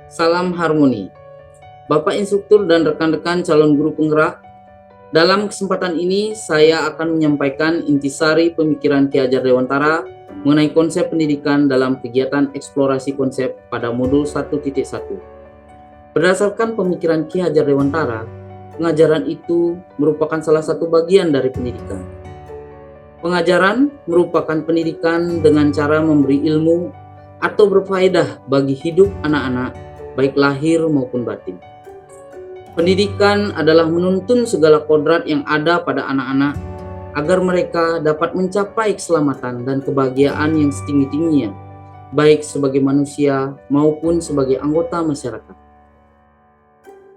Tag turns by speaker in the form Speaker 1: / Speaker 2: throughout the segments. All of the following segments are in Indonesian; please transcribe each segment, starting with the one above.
Speaker 1: Salam harmoni. Bapak instruktur dan rekan-rekan calon guru penggerak, dalam kesempatan ini saya akan menyampaikan intisari pemikiran Ki Hajar Dewantara mengenai konsep pendidikan dalam kegiatan eksplorasi konsep pada modul 1.1. Berdasarkan pemikiran Ki Hajar Dewantara, pengajaran itu merupakan salah satu bagian dari pendidikan. Pengajaran merupakan pendidikan dengan cara memberi ilmu atau berfaedah bagi hidup anak-anak, baik lahir maupun batin. Pendidikan adalah menuntun segala kodrat yang ada pada anak-anak agar mereka dapat mencapai keselamatan dan kebahagiaan yang setinggi-tingginya, baik sebagai manusia maupun sebagai anggota masyarakat.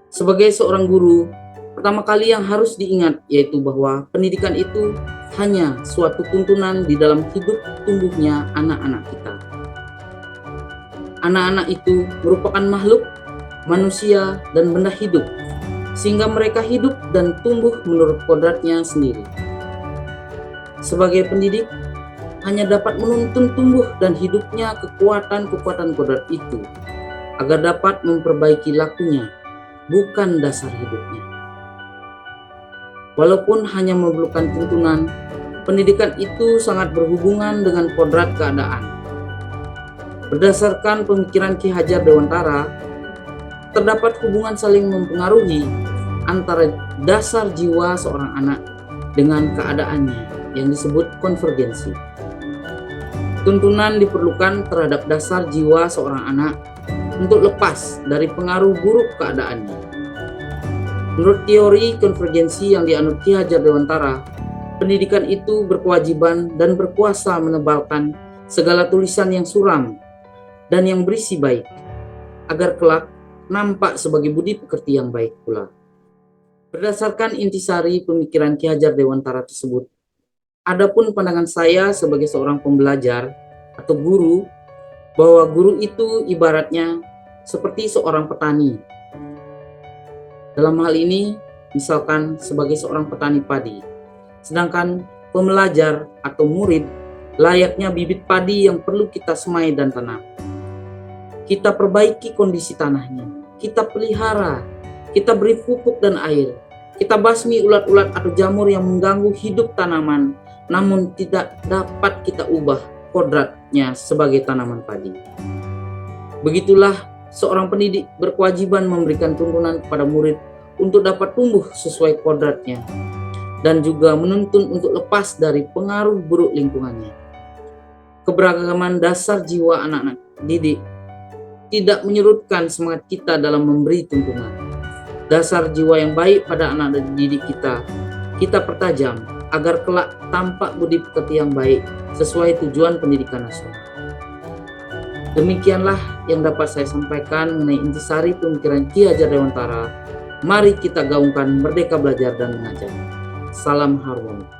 Speaker 1: Sebagai seorang guru, pertama kali yang harus diingat yaitu bahwa pendidikan itu hanya suatu tuntunan di dalam hidup tumbuhnya anak-anak kita. Anak-anak itu merupakan makhluk, manusia, dan benda hidup, sehingga mereka hidup dan tumbuh menurut kodratnya sendiri. Sebagai pendidik, hanya dapat menuntun tumbuh dan hidupnya kekuatan-kekuatan kodrat itu, agar dapat memperbaiki lakunya, bukan dasar hidupnya. Walaupun hanya memerlukan tuntunan, pendidikan itu sangat berhubungan dengan kodrat keadaan. Berdasarkan pemikiran Ki Hajar Dewantara, terdapat hubungan saling mempengaruhi antara dasar jiwa seorang anak dengan keadaannya yang disebut konvergensi. Tuntunan diperlukan terhadap dasar jiwa seorang anak untuk lepas dari pengaruh buruk keadaannya. Menurut teori konvergensi yang dianut Ki Hajar Dewantara, pendidikan itu berkewajiban dan berkuasa menebalkan segala tulisan yang suram dan yang berisi baik, agar kelak nampak sebagai budi pekerti yang baik pula. Berdasarkan intisari pemikiran Ki Hajar Dewantara tersebut, adapun pandangan saya sebagai seorang pembelajar atau guru, bahwa guru itu ibaratnya seperti seorang petani. Dalam hal ini, misalkan sebagai seorang petani padi, sedangkan pembelajar atau murid layaknya bibit padi yang perlu kita semai dan tanam. Kita perbaiki kondisi tanahnya, kita pelihara, kita beri pupuk dan air, kita basmi ulat-ulat atau jamur yang mengganggu hidup tanaman, namun tidak dapat kita ubah kodratnya sebagai tanaman padi. Begitulah seorang pendidik berkewajiban memberikan tuntunan kepada murid untuk dapat tumbuh sesuai kodratnya, dan juga menuntun untuk lepas dari pengaruh buruk lingkungannya. Keberagaman dasar jiwa anak-anak didik tidak menyurutkan semangat kita dalam memberi tuntunan. Dasar jiwa yang baik pada anak didik kita pertajam agar kelak tampak budi pekerti yang baik sesuai tujuan pendidikan nasional. Demikianlah yang dapat saya sampaikan mengenai intisari pemikiran Ki Hajar Dewantara. Mari kita gaungkan merdeka belajar dan mengajar. Salam harmoni.